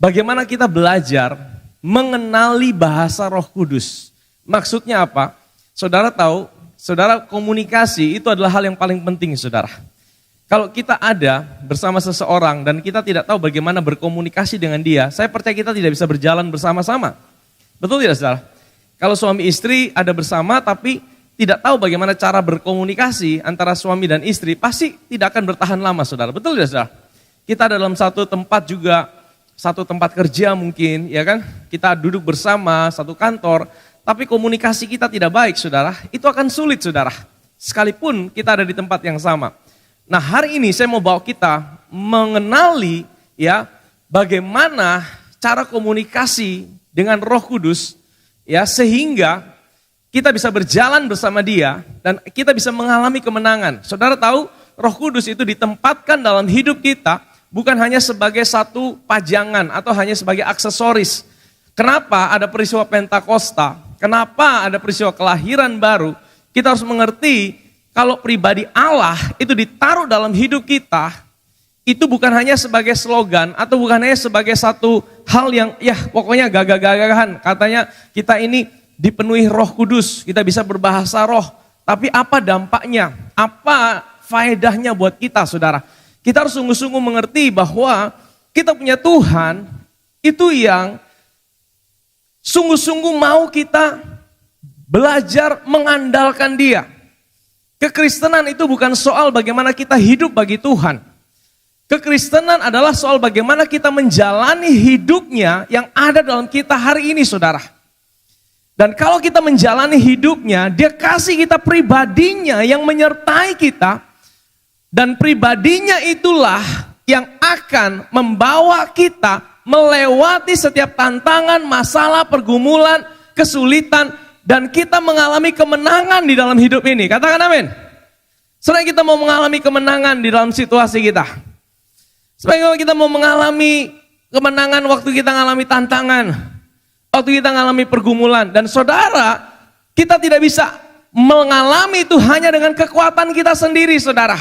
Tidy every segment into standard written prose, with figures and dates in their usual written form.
bagaimana kita belajar mengenali bahasa Roh Kudus. Maksudnya apa? Saudara tahu, saudara, komunikasi itu adalah hal yang paling penting, saudara. Kalau kita ada bersama seseorang dan kita tidak tahu bagaimana berkomunikasi dengan dia, saya percaya kita tidak bisa berjalan bersama-sama. Betul tidak, saudara? Kalau suami istri ada bersama tapi tidak tahu bagaimana cara berkomunikasi antara suami dan istri, pasti tidak akan bertahan lama, saudara. Betul tidak, saudara? Kita dalam satu tempat juga, satu tempat kerja mungkin, ya kan? Kita duduk bersama, satu kantor, tapi komunikasi kita tidak baik, saudara. Itu akan sulit, saudara. Sekalipun kita ada di tempat yang sama. Nah, hari ini saya mau bawa kita mengenali ya bagaimana cara komunikasi dengan Roh Kudus, ya, sehingga kita bisa berjalan bersama dia dan kita bisa mengalami kemenangan. Saudara tahu, Roh Kudus itu ditempatkan dalam hidup kita bukan hanya sebagai satu pajangan atau hanya sebagai aksesoris. Kenapa ada peristiwa Pentakosta? Kenapa ada peristiwa kelahiran baru? Kita harus mengerti kalau pribadi Allah itu ditaruh dalam hidup kita, itu bukan hanya sebagai slogan atau bukan hanya sebagai satu hal yang ya pokoknya gagah-gagahan. Katanya kita ini dipenuhi Roh Kudus, kita bisa berbahasa roh. Tapi apa dampaknya? Apa faedahnya buat kita, saudara? Kita harus sungguh-sungguh mengerti bahwa kita punya Tuhan itu yang sungguh-sungguh mau kita belajar mengandalkan Dia. Kekristenan itu bukan soal bagaimana kita hidup bagi Tuhan. Kekristenan adalah soal bagaimana kita menjalani hidupnya yang ada dalam kita hari ini, saudara. Dan kalau kita menjalani hidupnya, Dia kasih kita pribadinya yang menyertai kita. Dan pribadinya itulah yang akan membawa kita melewati setiap tantangan, masalah, pergumulan, kesulitan. Dan kita mengalami kemenangan di dalam hidup ini. Katakan amin. Selain kita mau mengalami kemenangan di dalam situasi kita. Selain kita mau mengalami kemenangan waktu kita mengalami tantangan. Waktu kita mengalami pergumulan. Dan saudara, kita tidak bisa mengalami itu hanya dengan kekuatan kita sendiri, saudara.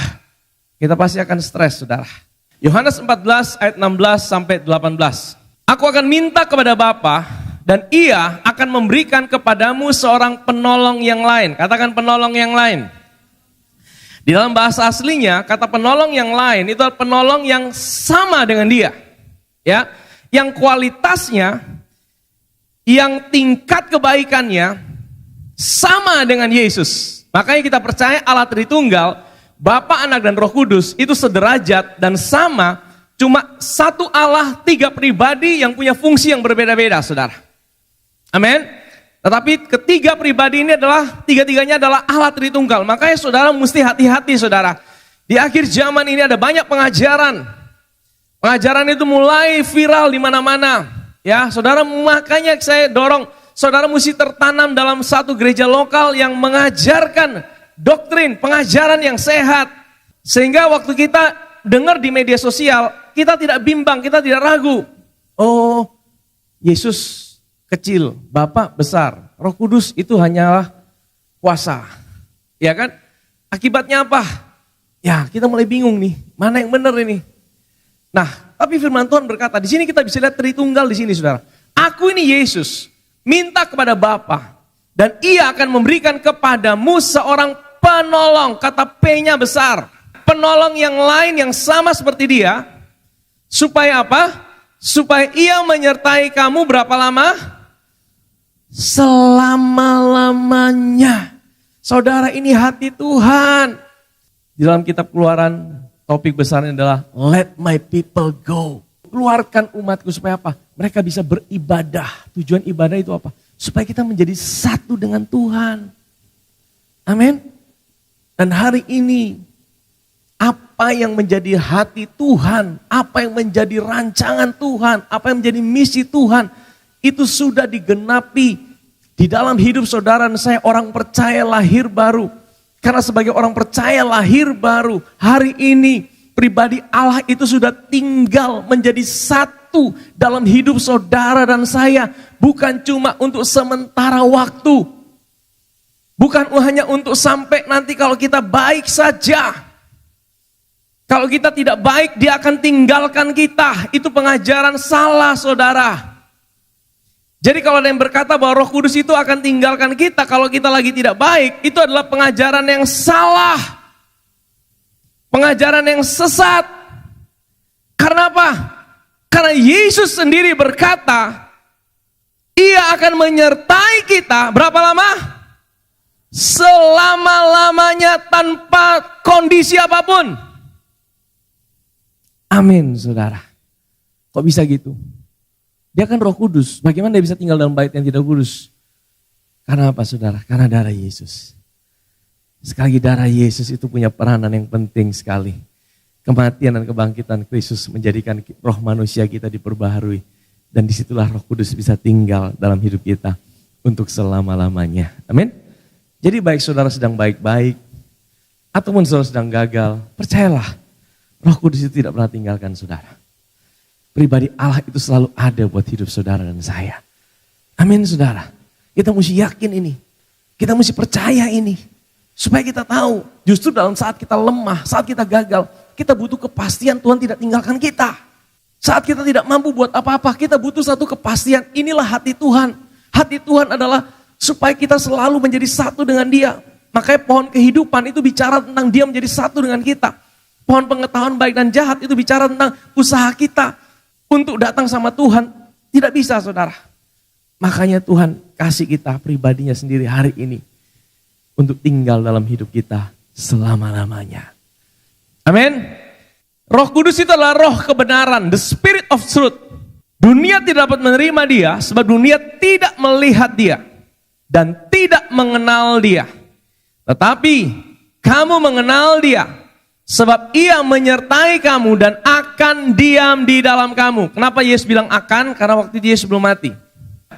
Kita pasti akan stres, saudara. Yohanes 14 ayat 16 sampai 18. Aku akan minta kepada Bapa dan Ia akan memberikan kepadamu seorang penolong yang lain. Katakan penolong yang lain. Di dalam bahasa aslinya, kata penolong yang lain itu adalah penolong yang sama dengan Dia. Ya, yang kualitasnya, yang tingkat kebaikannya sama dengan Yesus. Makanya kita percaya Allah Tritunggal, Bapa, Anak, dan Roh Kudus itu sederajat dan sama, cuma satu Allah, tiga pribadi yang punya fungsi yang berbeda-beda, saudara. Amin. Tetapi ketiga pribadi ini adalah, tiga-tiganya adalah Allah Tritunggal. Makanya saudara mesti hati-hati, saudara. Di akhir zaman ini ada banyak pengajaran. Pengajaran itu mulai viral di mana-mana. Ya, saudara, makanya saya dorong saudara mesti tertanam dalam satu gereja lokal yang mengajarkan doktrin, pengajaran yang sehat. Sehingga waktu kita dengar di media sosial, kita tidak bimbang, kita tidak ragu. Oh, Yesus kecil, Bapa besar, Roh Kudus itu hanyalah kuasa. Ya kan? Akibatnya apa? Ya, kita mulai bingung nih, mana yang benar ini? Nah, tapi firman Tuhan berkata, di sini kita bisa lihat Tritunggal di sini, saudara. Aku ini Yesus, minta kepada Bapa dan Ia akan memberikan kepadamu seorang penolong, kata P-nya besar. Penolong yang lain yang sama seperti Dia, supaya apa? Supaya Ia menyertai kamu berapa lama? Selama-lamanya. Saudara, ini hati Tuhan. Di dalam kitab Keluaran, topik besarnya adalah let my people go. Keluarkan umatku supaya apa? Mereka bisa beribadah. Tujuan ibadah itu apa? Supaya kita menjadi satu dengan Tuhan. Amin. Dan hari ini, apa yang menjadi hati Tuhan, apa yang menjadi rancangan Tuhan, apa yang menjadi misi Tuhan, itu sudah digenapi di dalam hidup saudara dan saya, orang percaya lahir baru. Karena sebagai orang percaya lahir baru, hari ini pribadi Allah itu sudah tinggal menjadi satu dalam hidup saudara dan saya. Bukan cuma untuk sementara waktu. Bukan hanya untuk sampai nanti kalau kita baik saja. Kalau kita tidak baik, dia akan tinggalkan kita. Itu pengajaran salah, saudara. Jadi kalau ada yang berkata bahwa Roh Kudus itu akan tinggalkan kita kalau kita lagi tidak baik, itu adalah pengajaran yang salah. Pengajaran yang sesat. Karena apa? Karena Yesus sendiri berkata, Ia akan menyertai kita berapa lama? Selama-lamanya tanpa kondisi apapun. Amin, saudara. Kok bisa gitu? Dia kan Roh Kudus. Bagaimana dia bisa tinggal dalam bait yang tidak kudus? Karena apa, saudara? Karena darah Yesus. Sekali lagi, darah Yesus itu punya peranan yang penting sekali. Kematian dan kebangkitan Kristus menjadikan roh manusia kita diperbaharui. Dan disitulah Roh Kudus bisa tinggal dalam hidup kita untuk selama-lamanya. Amin. Jadi baik saudara sedang baik-baik, ataupun saudara sedang gagal, percayalah, Roh Kudus itu tidak pernah tinggalkan saudara. Pribadi Allah itu selalu ada buat hidup saudara dan saya. Amin, saudara. Kita mesti yakin ini. Kita mesti percaya ini. Supaya kita tahu, justru dalam saat kita lemah, saat kita gagal, kita butuh kepastian Tuhan tidak tinggalkan kita. Saat kita tidak mampu buat apa-apa, kita butuh satu kepastian. Inilah hati Tuhan. Hati Tuhan adalah supaya kita selalu menjadi satu dengan Dia. Makanya pohon kehidupan itu bicara tentang Dia menjadi satu dengan kita. Pohon pengetahuan baik dan jahat itu bicara tentang usaha kita untuk datang sama Tuhan. Tidak bisa, saudara. Makanya Tuhan kasih kita pribadinya sendiri hari ini untuk tinggal dalam hidup kita selama-lamanya. Amin. Roh Kudus itu adalah roh kebenaran, the spirit of truth. Dunia tidak dapat menerima Dia sebab dunia tidak melihat Dia dan tidak mengenal Dia. Tetapi kamu mengenal Dia sebab Ia menyertai kamu dan akan diam di dalam kamu. Kenapa Yesus bilang akan? Karena waktu Yesus belum mati.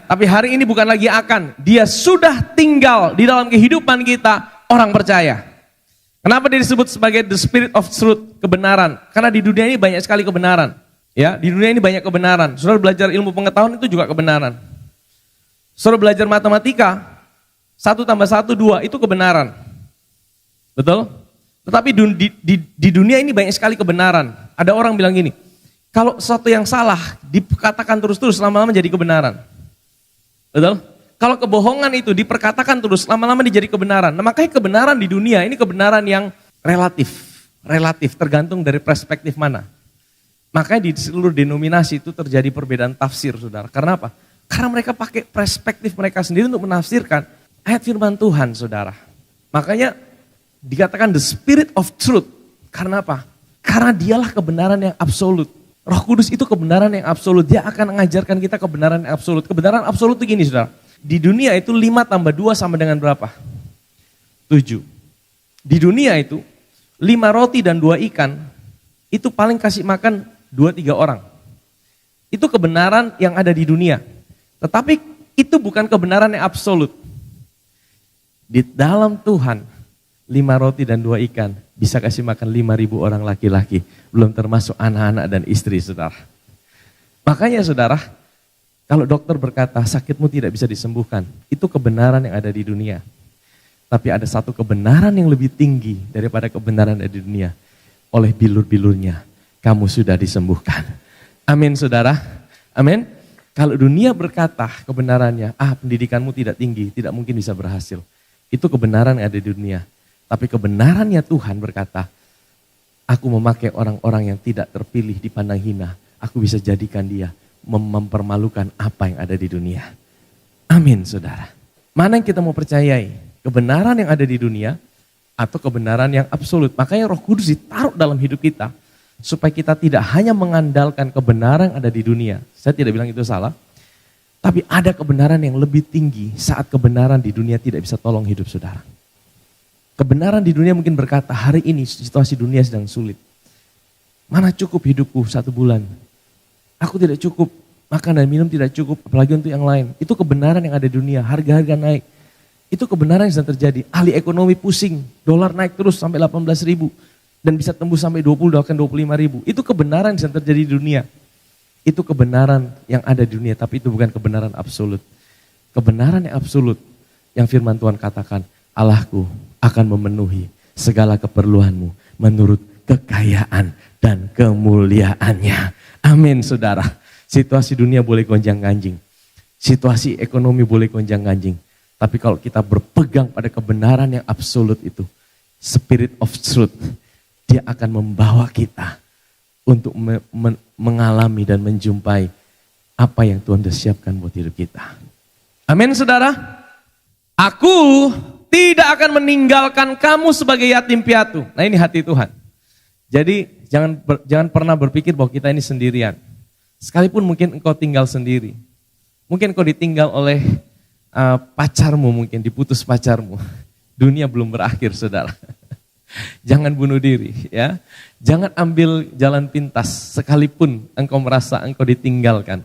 Tapi hari ini bukan lagi akan. Dia sudah tinggal di dalam kehidupan kita orang percaya. Kenapa dia disebut sebagai the spirit of truth, kebenaran? Karena di dunia ini banyak sekali kebenaran. Ya, di dunia ini banyak kebenaran. Saudara belajar ilmu pengetahuan itu juga kebenaran. Saudara belajar matematika, 1 tambah 1, 2, itu kebenaran. Betul? Tetapi di dunia ini banyak sekali kebenaran. Ada orang bilang gini, kalau sesuatu yang salah dikatakan terus-terus lama-lama jadi kebenaran. Betul? Kalau kebohongan itu diperkatakan terus lama-lama jadi kebenaran. Nah, makanya kebenaran di dunia ini kebenaran yang relatif tergantung dari perspektif mana. Makanya di seluruh denominasi itu terjadi perbedaan tafsir, saudara. Karena apa? Karena mereka pakai perspektif mereka sendiri untuk menafsirkan ayat firman Tuhan, saudara. Makanya dikatakan the spirit of truth. Karena apa? Karena dialah kebenaran yang absolut. Roh Kudus itu kebenaran yang absolut. Dia akan mengajarkan kita kebenaran yang absolut. Kebenaran absolut itu gini, saudara. Di dunia itu 5 tambah 2 sama dengan berapa? 7. Di dunia itu 5 roti dan 2 ikan itu paling kasih makan 2-3 orang. Itu kebenaran yang ada di dunia. Tetapi itu bukan kebenaran yang absolut. Di dalam Tuhan 5 roti dan 2 ikan bisa kasih makan 5.000 orang laki-laki. Belum termasuk anak-anak dan istri, saudara. Makanya, saudara, kalau dokter berkata sakitmu tidak bisa disembuhkan, itu kebenaran yang ada di dunia. Tapi ada satu kebenaran yang lebih tinggi daripada kebenaran yang ada di dunia. Oleh bilur-bilurnya, kamu sudah disembuhkan. Amin, saudara. Amin. Kalau dunia berkata kebenarannya, pendidikanmu tidak tinggi, tidak mungkin bisa berhasil. Itu kebenaran yang ada di dunia. Tapi kebenarannya Tuhan berkata, aku memakai orang-orang yang tidak terpilih dipandang hina. Aku bisa jadikan dia mempermalukan apa yang ada di dunia. Amin, saudara. Mana yang kita mau percayai? Kebenaran yang ada di dunia atau kebenaran yang absolut? Makanya Roh Kudus ditaruh dalam hidup kita supaya kita tidak hanya mengandalkan kebenaran yang ada di dunia. Saya tidak bilang itu salah. Tapi ada kebenaran yang lebih tinggi saat kebenaran di dunia tidak bisa tolong hidup saudara. Kebenaran di dunia mungkin berkata, hari ini situasi dunia sedang sulit. Mana cukup hidupku 1 bulan? Aku tidak cukup, makan dan minum tidak cukup, apalagi untuk yang lain. Itu kebenaran yang ada di dunia, harga-harga naik. Itu kebenaran yang sedang terjadi. Ahli ekonomi pusing, dolar naik terus sampai 18.000 dan bisa tembus sampai 20, bahkan 25.000. Itu kebenaran yang sedang terjadi di dunia. Itu kebenaran yang ada di dunia, tapi itu bukan kebenaran absolut. Kebenaran yang absolut yang firman Tuhan katakan, Allahku akan memenuhi segala keperluanmu menurut kekayaan dan kemuliaannya. Amin saudara. Situasi dunia boleh gonjang-ganjing. Situasi ekonomi boleh gonjang-ganjing. Tapi kalau kita berpegang pada kebenaran yang absolut itu, Spirit of Truth, dia akan membawa kita untuk mengalami dan menjumpai apa yang Tuhan sudah siapkan buat hidup kita. Amin saudara. Aku tidak akan meninggalkan kamu sebagai yatim piatu. Nah ini hati Tuhan. Jadi jangan pernah berpikir bahwa kita ini sendirian. Sekalipun mungkin engkau tinggal sendiri. Mungkin engkau ditinggal oleh pacarmu, mungkin diputus pacarmu. Dunia belum berakhir saudara. Jangan bunuh diri ya. Jangan ambil jalan pintas sekalipun engkau merasa engkau ditinggalkan.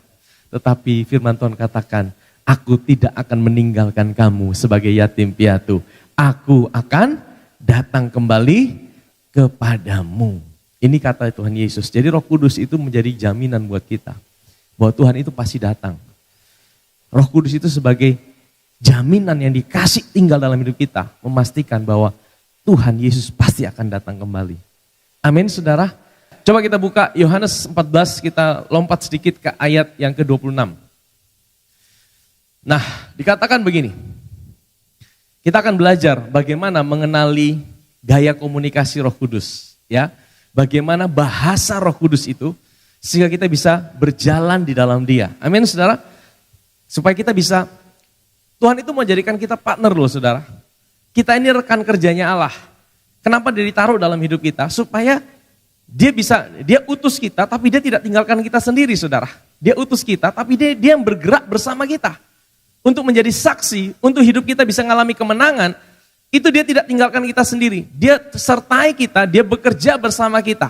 Tetapi firman Tuhan katakan, aku tidak akan meninggalkan kamu sebagai yatim piatu. Aku akan datang kembali kepadamu. Ini kata Tuhan Yesus. Jadi Roh Kudus itu menjadi jaminan buat kita. Bahwa Tuhan itu pasti datang. Roh Kudus itu sebagai jaminan yang dikasih tinggal dalam hidup kita. Memastikan bahwa Tuhan Yesus pasti akan datang kembali. Amin saudara. Coba kita buka Yohanes 14, kita lompat sedikit ke ayat yang ke-26. Nah, dikatakan begini. Kita akan belajar bagaimana mengenali gaya komunikasi Roh Kudus, ya. Bagaimana bahasa Roh Kudus itu sehingga kita bisa berjalan di dalam Dia. Amin, saudara. Supaya kita bisa, Tuhan itu mau jadikan kita partner loh, saudara. Kita ini rekan kerjanya Allah. Kenapa dia ditaruh dalam hidup kita? Supaya dia utus kita, tapi dia tidak tinggalkan kita sendiri, saudara. Dia utus kita, tapi dia yang bergerak bersama kita. Untuk menjadi saksi, untuk hidup kita bisa mengalami kemenangan, itu dia tidak tinggalkan kita sendiri. Dia sertai kita, dia bekerja bersama kita.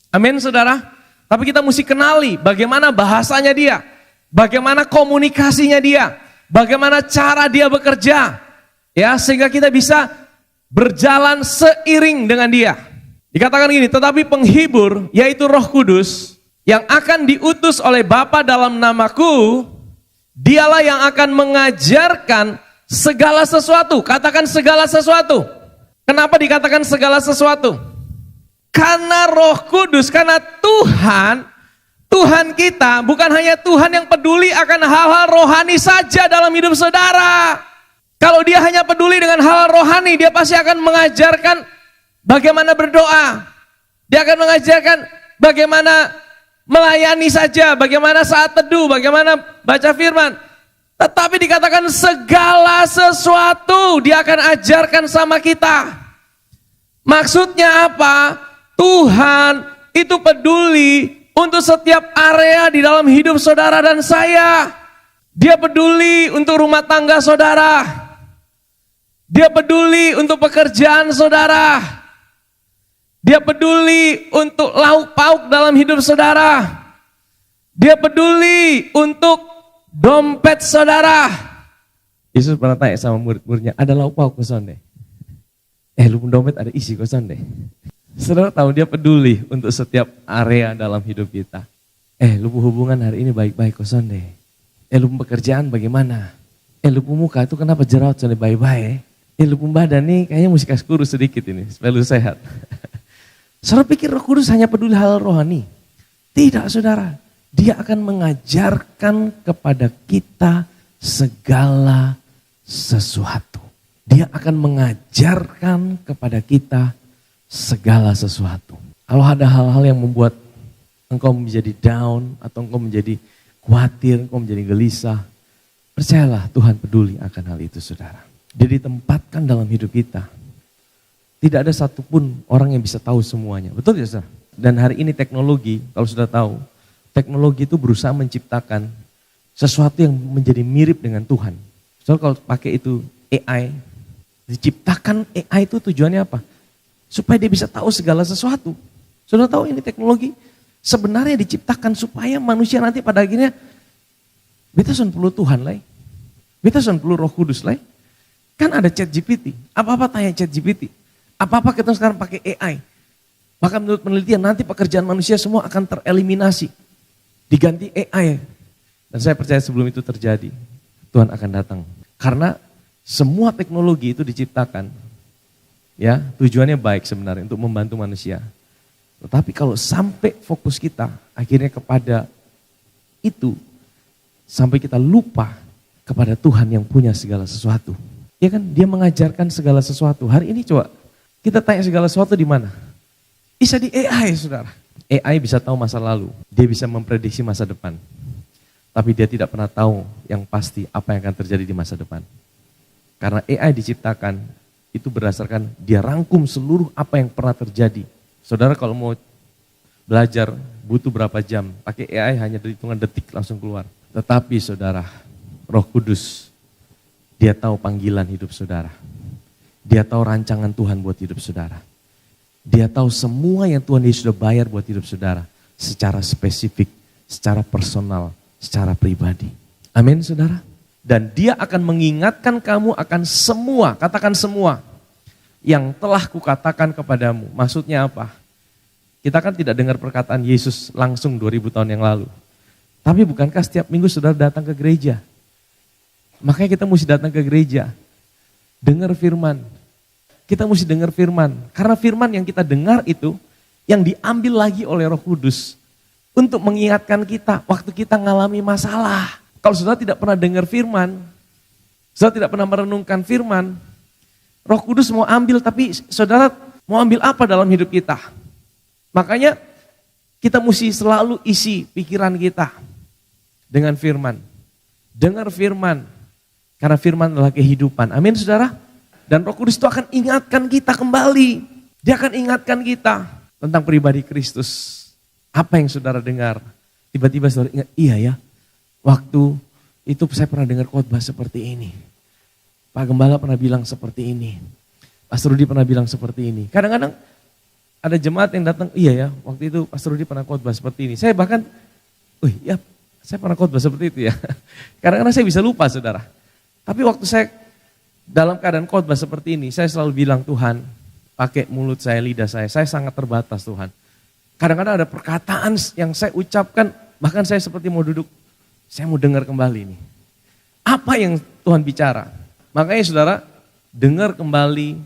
Amin saudara. Tapi kita mesti kenali bagaimana bahasanya dia, bagaimana komunikasinya dia, bagaimana cara dia bekerja. Ya, sehingga kita bisa berjalan seiring dengan dia. Dikatakan gini, tetapi penghibur yaitu Roh Kudus yang akan diutus oleh Bapa dalam namaku, dialah yang akan mengajarkan segala sesuatu. Katakan segala sesuatu. Kenapa dikatakan segala sesuatu? Karena Roh Kudus, karena Tuhan kita bukan hanya Tuhan yang peduli akan hal-hal rohani saja dalam hidup saudara. Kalau dia hanya peduli dengan hal rohani, dia pasti akan mengajarkan bagaimana berdoa. Dia akan mengajarkan bagaimana melayani saja, bagaimana saat teduh, bagaimana baca firman. Tetapi dikatakan segala sesuatu dia akan ajarkan sama kita. Maksudnya apa? Tuhan itu peduli untuk setiap area di dalam hidup saudara dan saya. Dia peduli untuk rumah tangga saudara. Dia peduli untuk pekerjaan saudara. Dia peduli untuk lauk pauk dalam hidup saudara. Dia peduli untuk dompet saudara. Yesus pernah tanya sama murid-muridnya, ada lauk pauk kosan deh? Lu dompet ada isi kosan deh. Saudara tahu dia peduli untuk setiap area dalam hidup kita. Lu hubungan hari ini baik-baik kosan deh. Lu pekerjaan bagaimana? Lu muka itu kenapa jerawat soalnya baik-baik? Lu badan nih kayaknya mesti kasih kurus sedikit ini supaya lu sehat. Saudara pikir Roh Kudus hanya peduli hal rohani? Tidak saudara. Dia akan mengajarkan kepada kita segala sesuatu. Dia akan mengajarkan kepada kita segala sesuatu. Kalau ada hal-hal yang membuat engkau menjadi down atau engkau menjadi khawatir, engkau menjadi gelisah, percayalah Tuhan peduli akan hal itu saudara. Dia ditempatkan dalam hidup kita. Tidak ada satupun orang yang bisa tahu semuanya. Betul ya saudara? Dan hari ini teknologi, kalau sudah tahu, teknologi itu berusaha menciptakan sesuatu yang menjadi mirip dengan Tuhan. Soalnya kalau pakai itu AI, diciptakan AI itu tujuannya apa? Supaya dia bisa tahu segala sesuatu. Sudah tahu ini teknologi sebenarnya diciptakan supaya manusia nanti pada akhirnya beta son perlu Tuhan lah. Beta son perlu Roh Kudus lah. Kan ada ChatGPT. Apa-apa tanya ChatGPT. Apa-apa kita sekarang pakai AI. Maka menurut penelitian nanti pekerjaan manusia semua akan tereliminasi. Diganti AI. Dan saya percaya sebelum itu terjadi, Tuhan akan datang. Karena semua teknologi itu diciptakan Ya, tujuannya baik sebenarnya untuk membantu manusia. Tetapi kalau sampai fokus kita akhirnya kepada itu, sampai kita lupa kepada Tuhan yang punya segala sesuatu. Ya kan, dia mengajarkan segala sesuatu. Hari ini coba kita tanya segala sesuatu di mana? Bisa di AI, saudara. AI bisa tahu masa lalu, dia bisa memprediksi masa depan. Tapi dia tidak pernah tahu yang pasti apa yang akan terjadi di masa depan. Karena AI diciptakan, itu berdasarkan dia rangkum seluruh apa yang pernah terjadi. Saudara kalau mau belajar butuh berapa jam, pakai AI hanya hitungan detik langsung keluar. Tetapi saudara, Roh Kudus, dia tahu panggilan hidup saudara. Dia tahu rancangan Tuhan buat hidup saudara. Dia tahu semua yang Tuhan Yesus sudah bayar buat hidup saudara. Secara spesifik, secara personal, secara pribadi. Amin saudara. Dan dia akan mengingatkan kamu akan semua, katakan semua, yang telah kukatakan kepadamu. Maksudnya apa? Kita kan tidak dengar perkataan Yesus langsung 2000 tahun yang lalu. Tapi bukankah setiap minggu saudara datang ke gereja? Makanya kita mesti datang ke gereja. Dengar firman. Kita mesti dengar firman. Karena firman yang kita dengar itu, yang diambil lagi oleh Roh Kudus. Untuk mengingatkan kita waktu kita ngalami masalah. Kalau saudara tidak pernah dengar firman, saudara tidak pernah merenungkan firman, Roh Kudus mau ambil, tapi saudara mau ambil apa dalam hidup kita? Makanya kita mesti selalu isi pikiran kita dengan firman. Dengar firman, karena firman adalah kehidupan. Amin saudara? Dan Roh Kudus itu akan ingatkan kita kembali. Dia akan ingatkan kita tentang pribadi Kristus. Apa yang saudara dengar? Tiba-tiba saudara ingat, iya ya, waktu itu saya pernah dengar khotbah seperti ini. Pak Gembala pernah bilang seperti ini. Pastor Rudi pernah bilang seperti ini. Kadang-kadang ada jemaat yang datang, iya ya, waktu itu Pastor Rudi pernah khotbah seperti ini. Saya bahkan, ya saya pernah khotbah seperti itu ya. Kadang-kadang saya bisa lupa saudara. Tapi waktu saya dalam keadaan khotbah seperti ini, saya selalu bilang, Tuhan, pakai mulut saya, lidah saya sangat terbatas Tuhan. Kadang-kadang ada perkataan yang saya ucapkan, bahkan saya seperti mau duduk, saya mau dengar kembali nih. Apa yang Tuhan bicara? Makanya saudara, dengar kembali,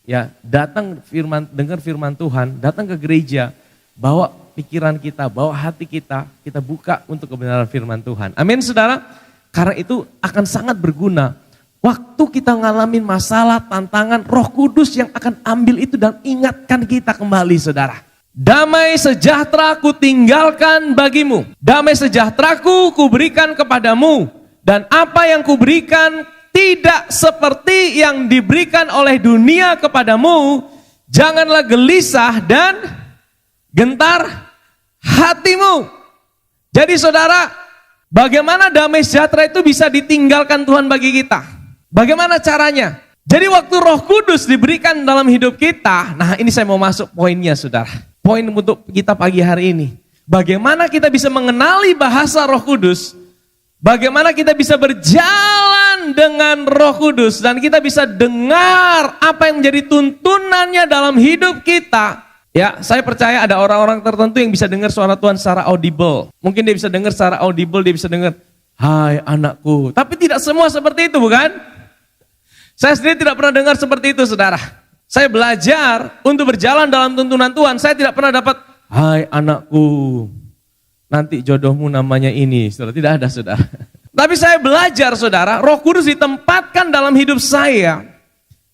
ya datang dengar firman Tuhan, datang ke gereja, bawa pikiran kita, bawa hati kita buka untuk kebenaran firman Tuhan. Amin saudara, karena itu akan sangat berguna. Waktu kita ngalamin masalah, tantangan, Roh Kudus yang akan ambil itu dan ingatkan kita kembali saudara. Damai sejahtera ku tinggalkan bagimu. Damai sejahteraku kuberikan kepadamu. Dan apa yang kuberikan tidak seperti yang diberikan oleh dunia kepadamu. Janganlah gelisah dan gentar hatimu. Jadi saudara, bagaimana damai sejahtera itu bisa ditinggalkan Tuhan bagi kita? Bagaimana caranya? Jadi waktu Roh Kudus diberikan dalam hidup kita, nah ini saya mau masuk poinnya saudara. Poin untuk kita pagi hari ini. Bagaimana kita bisa mengenali bahasa Roh Kudus, bagaimana kita bisa berjalan dengan Roh Kudus, dan kita bisa dengar apa yang menjadi tuntunannya dalam hidup kita. Ya, saya percaya ada orang-orang tertentu yang bisa dengar suara Tuhan secara audible. Mungkin dia bisa dengar secara audible, dia bisa dengar, hai anakku. Tapi tidak semua seperti itu bukan? Saya sendiri tidak pernah dengar seperti itu saudara. Saya belajar untuk berjalan dalam tuntunan Tuhan. Saya tidak pernah dapat, hai anakku, nanti jodohmu namanya ini. Saudara, tidak ada saudara. Tapi saya belajar saudara, Roh Kudus ditempatkan dalam hidup saya.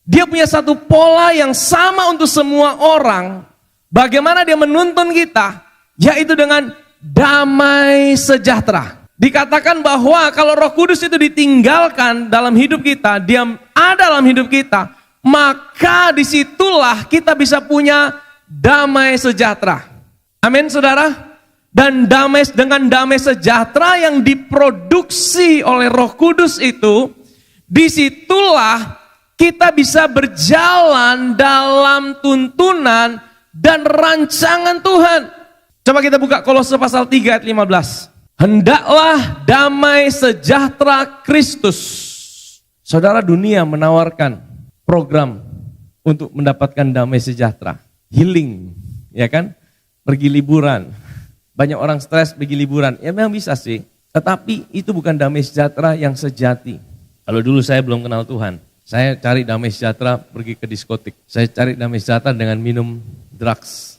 Dia punya satu pola yang sama untuk semua orang. Bagaimana dia menuntun kita? Yaitu dengan damai sejahtera. Dikatakan bahwa kalau Roh Kudus itu ditinggalkan dalam hidup kita, dia ada dalam hidup kita, maka disitulah kita bisa punya damai sejahtera. Amin saudara. Dan dengan damai sejahtera yang diproduksi oleh Roh Kudus itu, disitulah kita bisa berjalan dalam tuntunan dan rancangan Tuhan. Coba kita buka Kolose pasal 3 ayat 15. Hendaklah damai sejahtera Kristus. Saudara, dunia menawarkan program untuk mendapatkan damai sejahtera. Healing, ya kan? Pergi liburan. Banyak orang stres pergi liburan. Ya memang bisa sih. Tetapi itu bukan damai sejahtera yang sejati. Kalau dulu saya belum kenal Tuhan. Saya cari damai sejahtera pergi ke diskotik. Saya cari damai sejahtera dengan minum drugs,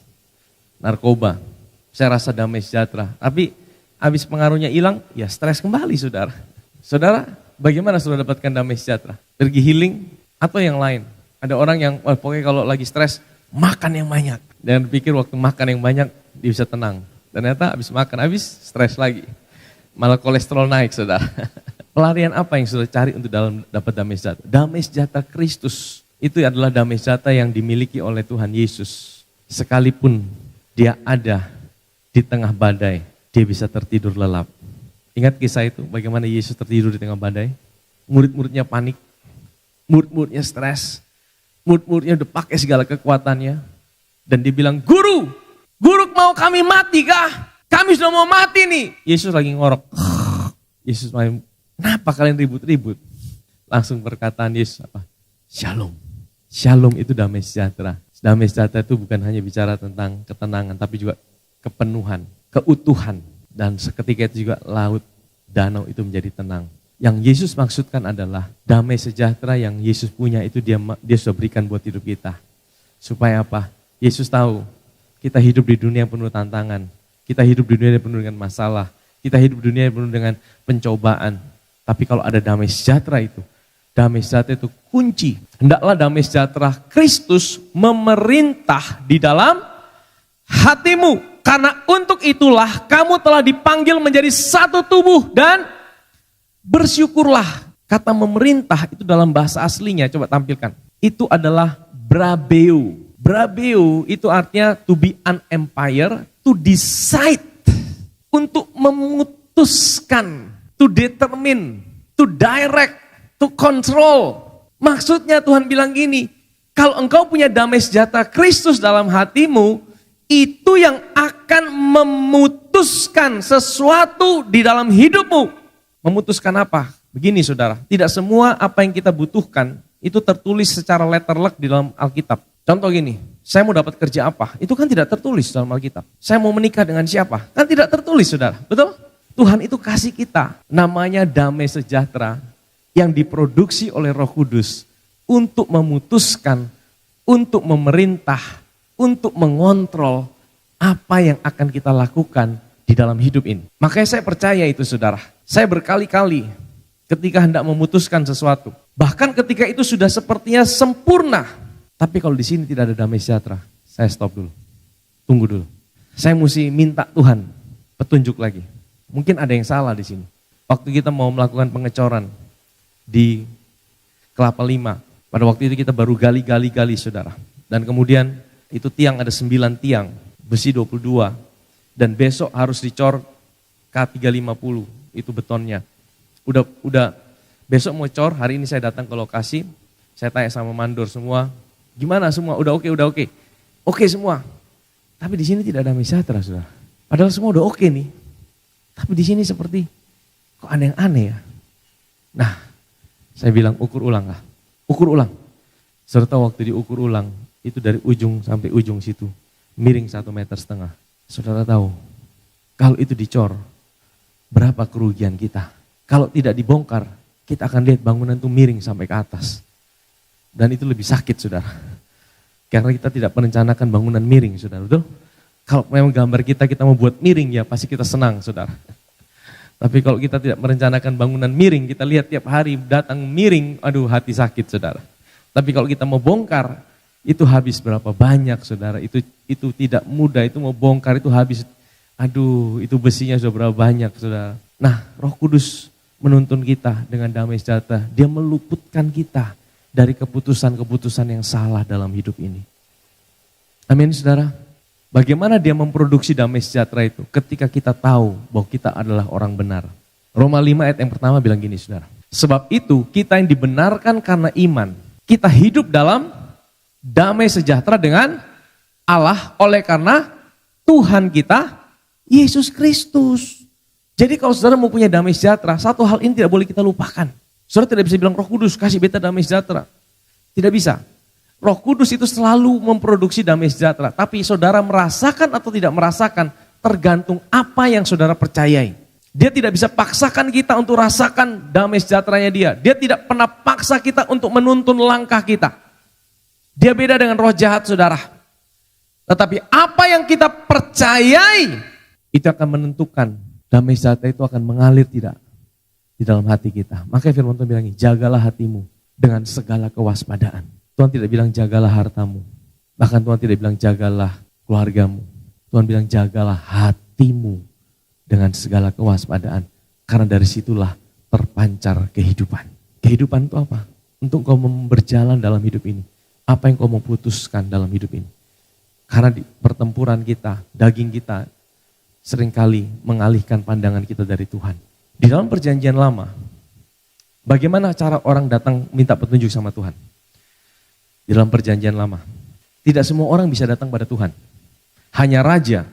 narkoba. Saya rasa damai sejahtera. Tapi habis pengaruhnya hilang, ya stres kembali saudara. Saudara, bagaimana saudara dapatkan damai sejahtera? Pergi healing atau yang lain? Ada orang yang, pokoknya kalau lagi stres, makan yang banyak. Dan pikir waktu makan yang banyak, dia bisa tenang. Ternyata habis makan, habis stres lagi. Malah kolesterol naik saudara. Pelarian apa yang saudara cari untuk dapat damai sejahtera? Damai sejahtera Kristus. Itu adalah damai sejahtera yang dimiliki oleh Tuhan Yesus. Sekalipun dia ada di tengah badai, dia bisa tertidur lelap. Ingat kisah itu, bagaimana Yesus tertidur di tengah badai? Murid-muridnya panik, murid-muridnya stres, murid-muridnya udah pakai segala kekuatannya. Dan dia bilang, guru mau kami mati kah? Kami sudah mau mati nih. Yesus lagi ngorok. Yesus main, kenapa kalian ribut-ribut? Langsung perkataan Yesus apa? Shalom. Shalom itu damai sejahtera. Damai sejahtera itu bukan hanya bicara tentang ketenangan, tapi juga kepenuhan, keutuhan. Dan seketika itu juga laut, danau itu menjadi tenang. Yang Yesus maksudkan adalah damai sejahtera yang Yesus punya itu dia sudah berikan buat hidup kita. Supaya apa? Yesus tahu kita hidup di dunia yang penuh tantangan. Kita hidup di dunia yang penuh dengan masalah. Kita hidup di dunia yang penuh dengan pencobaan. Tapi kalau ada damai sejahtera itu, damai sejahtera itu kunci. Hendaklah damai sejahtera Kristus memerintah di dalam hatimu. Karena untuk itulah kamu telah dipanggil menjadi satu tubuh dan bersyukurlah. Kata memerintah itu dalam bahasa aslinya, coba tampilkan. Itu adalah brabeu. Brabeu itu artinya to be an empire, to decide, untuk memutuskan, to determine, to direct, to control. Maksudnya Tuhan bilang gini, kalau engkau punya damai sejahtera Kristus dalam hatimu, itu yang akan memutuskan sesuatu di dalam hidupmu. Memutuskan apa? Begini saudara, tidak semua apa yang kita butuhkan itu tertulis secara letterlek di dalam Alkitab. Contoh gini, saya mau dapat kerja apa? Itu kan tidak tertulis dalam Alkitab. Saya mau menikah dengan siapa? Kan tidak tertulis saudara, betul? Tuhan itu kasih kita namanya damai sejahtera yang diproduksi oleh Roh Kudus untuk memutuskan, untuk memerintah, untuk mengontrol apa yang akan kita lakukan di dalam hidup ini. Makanya saya percaya itu saudara. Saya berkali-kali ketika hendak memutuskan sesuatu. Bahkan ketika itu sudah sepertinya sempurna. Tapi kalau di sini tidak ada damai sejahtera, saya stop dulu. Tunggu dulu. Saya mesti minta Tuhan petunjuk lagi. Mungkin ada yang salah di sini. Waktu kita mau melakukan pengecoran di Kelapa Lima. Pada waktu itu kita baru gali saudara. Dan kemudian itu tiang ada 9 tiang, besi 22. Dan besok harus dicor K350, itu betonnya. Udah besok mau cor, hari ini saya datang ke lokasi, saya tanya sama mandor semua, gimana semua? Udah oke. Oke semua. Tapi di sini tidak ada damai sejahtera, saudara. Padahal semua udah oke nih. Tapi di sini seperti kok aneh-aneh ya. Nah, saya bilang ukur ulang lah. Ukur ulang. Serta waktu diukur ulang, itu dari ujung sampai ujung situ, miring 1,5 meter. Saudara tahu, kalau itu dicor, berapa kerugian kita? Kalau tidak dibongkar, kita akan lihat bangunan itu miring sampai ke atas. Dan itu lebih sakit saudara. Karena kita tidak merencanakan bangunan miring saudara, betul? Kalau memang gambar kita mau buat miring ya pasti kita senang saudara. Tapi kalau kita tidak merencanakan bangunan miring, kita lihat tiap hari datang miring, aduh hati sakit saudara. Tapi kalau kita mau bongkar, itu habis berapa banyak saudara, itu tidak mudah, itu mau bongkar itu habis, aduh itu besinya sudah berapa banyak saudara. Nah Roh Kudus menuntun kita dengan damai sejahtera, dia meluputkan kita dari keputusan-keputusan yang salah dalam hidup ini. Amin saudara. Bagaimana dia memproduksi damai sejahtera itu? Ketika kita tahu bahwa kita adalah orang benar. Roma 5 ayat yang pertama bilang gini saudara. Sebab itu kita yang dibenarkan karena iman, kita hidup dalam damai sejahtera dengan Allah oleh karena Tuhan kita, Yesus Kristus. Jadi kalau saudara mau punya damai sejahtera, satu hal ini tidak boleh kita lupakan. Saudara tidak bisa bilang Roh Kudus kasih beta damai sejahtera. Tidak bisa. Roh Kudus itu selalu memproduksi damai sejahtera. Tapi saudara merasakan atau tidak merasakan tergantung apa yang saudara percayai. Dia tidak bisa paksakan kita untuk rasakan damai sejahteranya dia. Dia tidak pernah paksa kita untuk menuntun langkah kita. Dia beda dengan roh jahat, saudara. Tetapi apa yang kita percayai, itu akan menentukan damai sejahtera itu akan mengalir tidak di dalam hati kita. Makanya firman Tuhan bilang, jagalah hatimu dengan segala kewaspadaan. Tuhan tidak bilang jagalah hartamu. Bahkan Tuhan tidak bilang jagalah keluargamu. Tuhan bilang jagalah hatimu dengan segala kewaspadaan. Karena dari situlah terpancar kehidupan. Kehidupan itu apa? Untuk kau berjalan dalam hidup ini. Apa yang kau mau putuskan dalam hidup ini. Karena di pertempuran kita, daging kita seringkali mengalihkan pandangan kita dari Tuhan. Di dalam perjanjian lama, bagaimana cara orang datang minta petunjuk sama Tuhan? Di dalam perjanjian lama, tidak semua orang bisa datang pada Tuhan. Hanya raja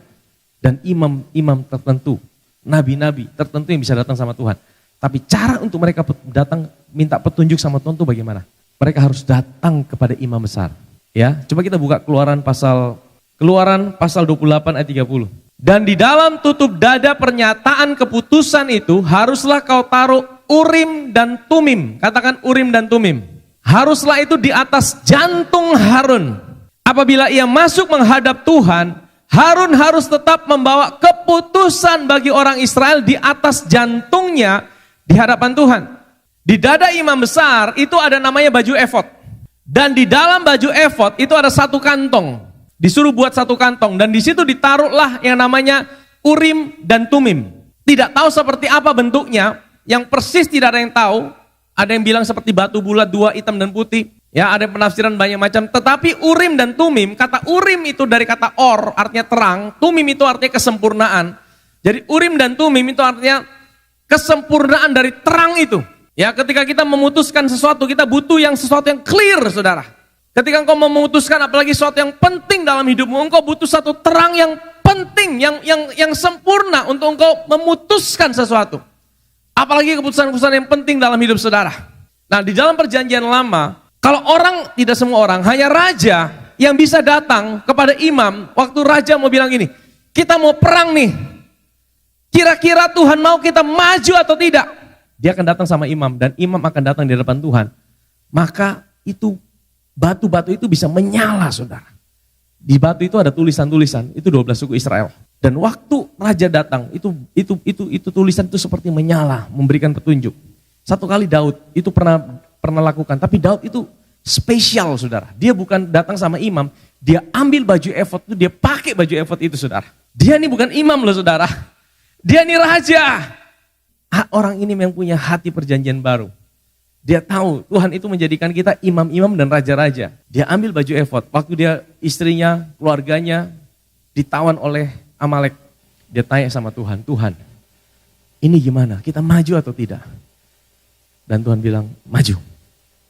dan imam-imam tertentu, nabi-nabi tertentu yang bisa datang sama Tuhan. Tapi cara untuk mereka datang minta petunjuk sama Tuhan itu bagaimana? Mereka harus datang kepada imam besar. Ya, coba kita buka Keluaran pasal 28 ayat 30. Dan di dalam tutup dada pernyataan keputusan itu haruslah kau taruh Urim dan Tumim. Katakan Urim dan Tumim. Haruslah itu di atas jantung Harun. Apabila ia masuk menghadap Tuhan, Harun harus tetap membawa keputusan bagi orang Israel di atas jantungnya di hadapan Tuhan. Di dada imam besar itu ada namanya baju efod. Dan di dalam baju efod itu ada satu kantong. Disuruh buat satu kantong dan di situ ditaruhlah yang namanya Urim dan Tumim. Tidak tahu seperti apa bentuknya, yang persis tidak ada yang tahu. Ada yang bilang seperti batu bulat dua hitam dan putih. Ya, ada penafsiran banyak macam. Tetapi Urim dan Tumim, kata Urim itu dari kata or, artinya terang. Tumim itu artinya kesempurnaan. Jadi Urim dan Tumim itu artinya kesempurnaan dari terang itu. Ya, ketika kita memutuskan sesuatu, kita butuh sesuatu yang clear, saudara. Ketika engkau memutuskan apalagi sesuatu yang penting dalam hidupmu, engkau butuh satu terang yang penting, yang sempurna untuk engkau memutuskan sesuatu. Apalagi keputusan-keputusan yang penting dalam hidup saudara. Nah, di dalam perjanjian lama, kalau orang, tidak semua orang, hanya raja yang bisa datang kepada imam, waktu raja mau bilang gini, kita mau perang nih, kira-kira Tuhan mau kita maju atau tidak? Dia akan datang sama imam, dan imam akan datang di depan Tuhan. Maka itu, batu-batu itu bisa menyala, saudara. Di batu itu ada tulisan-tulisan, itu 12 suku Israel. Dan waktu raja datang, itu tulisan itu seperti menyala, memberikan petunjuk. Satu kali Daud itu pernah lakukan, tapi Daud itu spesial, saudara. Dia bukan datang sama imam, dia ambil baju efod itu, dia pakai baju efod itu, saudara. Dia ini bukan imam loh, saudara. Dia ini raja. Orang ini yang punya hati perjanjian baru. Dia tahu Tuhan itu menjadikan kita imam-imam dan raja-raja. Dia ambil baju efod, waktu dia istrinya, keluarganya ditawan oleh Amalek. Dia tanya sama Tuhan, Tuhan ini gimana? Kita maju atau tidak? Dan Tuhan bilang, maju.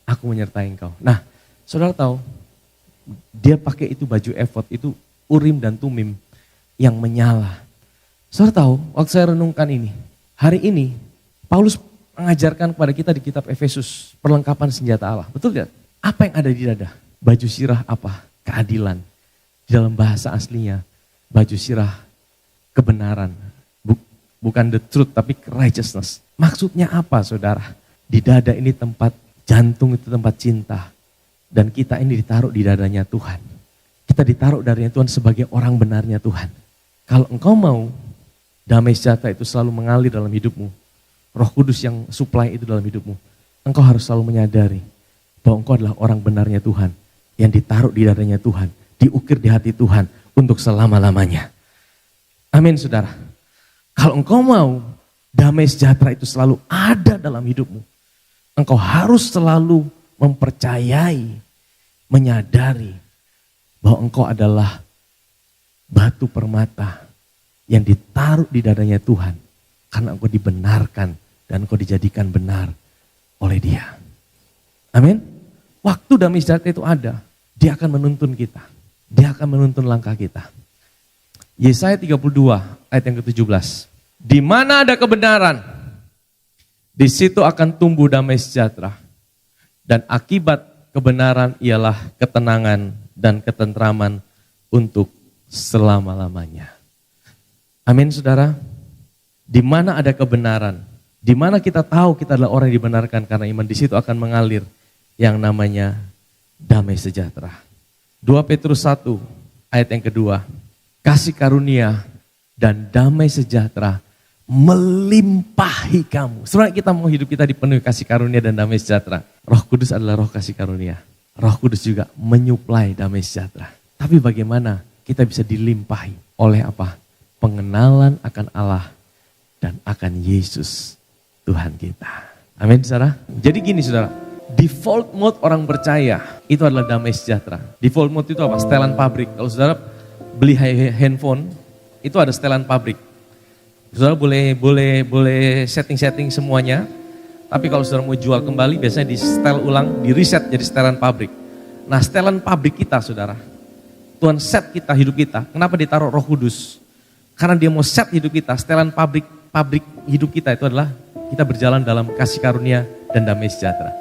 Aku menyertai engkau. Nah, saudara tahu, dia pakai itu baju efod, itu Urim dan Tumim yang menyala. Saudara tahu, waktu saya renungkan ini, hari ini Paulus mengajarkan kepada kita di kitab Efesus, perlengkapan senjata Allah. Betul tidak? Apa yang ada di dada? Baju sirah apa? Keadilan. Di dalam bahasa aslinya, baju sirah kebenaran. Bukan the truth, tapi righteousness. Maksudnya apa, saudara? Di dada ini tempat, jantung itu tempat cinta. Dan kita ini ditaruh di dadanya Tuhan. Kita ditaruh dadanya Tuhan sebagai orang benarnya Tuhan. Kalau engkau mau damai sejahtera itu selalu mengalir dalam hidupmu, Roh Kudus yang supply itu dalam hidupmu, engkau harus selalu menyadari bahwa engkau adalah orang benarnya Tuhan, yang ditaruh di dadanya Tuhan, diukir di hati Tuhan untuk selama-lamanya. Amin, saudara. Kalau engkau mau damai sejahtera itu selalu ada dalam hidupmu, engkau harus selalu mempercayai, menyadari bahwa engkau adalah batu permata yang ditaruh di dadanya Tuhan, karena engkau dibenarkan dan engkau dijadikan benar oleh Dia. Amin. Waktu damai sejahtera itu ada, Dia akan menuntun kita. Dia akan menuntun langkah kita. Yesaya 32 ayat yang ke-17. Di mana ada kebenaran, di situ akan tumbuh damai sejahtera. Dan akibat kebenaran ialah ketenangan dan ketentraman untuk selama-lamanya. Amin, saudara. di mana ada kebenaran, di mana kita tahu kita adalah orang yang dibenarkan karena iman, di situ akan mengalir yang namanya damai sejahtera. 2 Petrus 1 ayat yang kedua, kasih karunia dan damai sejahtera melimpahi kamu. Sebenarnya kita mau hidup kita dipenuhi kasih karunia dan damai sejahtera. Roh Kudus adalah roh kasih karunia. Roh Kudus juga menyuplai damai sejahtera. Tapi bagaimana kita bisa dilimpahi oleh apa? Pengenalan akan Allah dan akan Yesus Tuhan kita. Amin saudara. Jadi gini saudara, default mode orang percaya itu adalah damai sejahtera. Default mode itu apa? Setelan pabrik. Kalau saudara beli handphone, itu ada setelan pabrik. Saudara boleh setting semuanya. Tapi kalau saudara mau jual kembali, biasanya di setel ulang, di reset jadi setelan pabrik. Nah setelan pabrik kita saudara, Tuhan set kita, hidup kita. Kenapa ditaruh Roh Kudus? Karena dia mau set hidup kita. Setelan pabrik hidup kita itu adalah kita berjalan dalam kasih karunia dan damai sejahtera.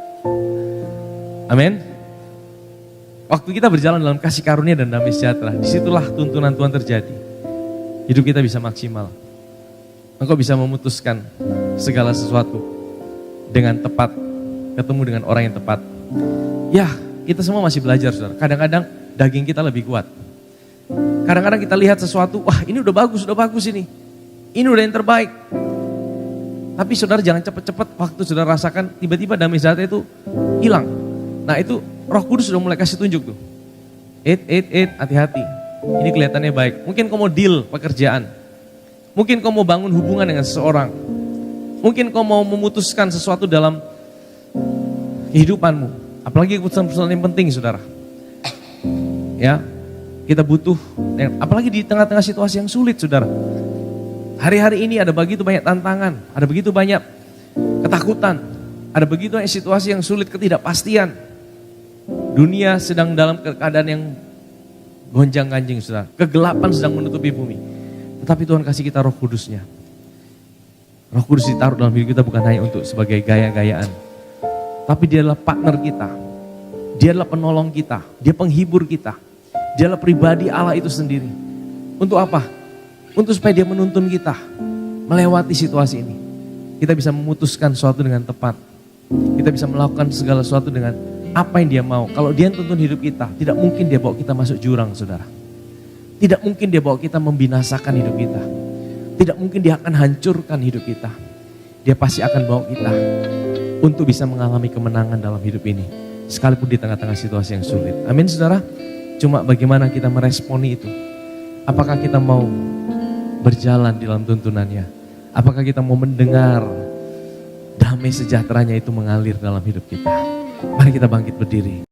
Amin. Waktu kita berjalan dalam kasih karunia dan damai sejahtera, disitulah tuntunan Tuhan terjadi. Hidup kita bisa maksimal. Engkau bisa memutuskan segala sesuatu dengan tepat, ketemu dengan orang yang tepat. Ya, kita semua masih belajar saudara. Kadang-kadang daging kita lebih kuat. Kadang-kadang kita lihat sesuatu, wah ini udah bagus ini. Ini udah yang terbaik. Tapi saudara jangan cepet-cepet waktu saudara rasakan tiba-tiba damai sejahtera itu hilang. Nah itu Roh Kudus sudah mulai kasih tunjuk tuh. Hati-hati. Ini kelihatannya baik. Mungkin kau mau deal pekerjaan. Mungkin kau mau bangun hubungan dengan seseorang. Mungkin kau mau memutuskan sesuatu dalam kehidupanmu. Apalagi keputusan-keputusan yang penting saudara. Ya, kita butuh, apalagi di tengah-tengah situasi yang sulit saudara. Hari-hari ini ada begitu banyak tantangan, ada begitu banyak ketakutan, ada begitu banyak situasi yang sulit, ketidakpastian. Dunia sedang dalam keadaan yang gonjang-ganjing saudara. Kegelapan sedang menutupi bumi. Tetapi Tuhan kasih kita Roh Kudusnya. Roh Kudus ditaruh dalam hidup kita bukan hanya untuk sebagai gaya-gayaan. Tapi dia adalah partner kita. Dia adalah penolong kita. Dia penghibur kita. Dia adalah pribadi Allah itu sendiri. Untuk apa? Untuk supaya dia menuntun kita melewati situasi ini. Kita bisa memutuskan sesuatu dengan tepat. Kita bisa melakukan segala sesuatu dengan apa yang dia mau. Kalau dia tuntun hidup kita, tidak mungkin dia bawa kita masuk jurang saudara. Tidak mungkin dia bawa kita membinasakan hidup kita. Tidak mungkin dia akan hancurkan hidup kita. Dia pasti akan bawa kita untuk bisa mengalami kemenangan dalam hidup ini. Sekalipun di tengah-tengah situasi yang sulit. Amin saudara. Cuma bagaimana kita meresponi itu. Apakah kita mau berjalan di dalam tuntunannya? Apakah kita mau mendengar damai sejahteranya itu mengalir dalam hidup kita? Mari kita bangkit berdiri.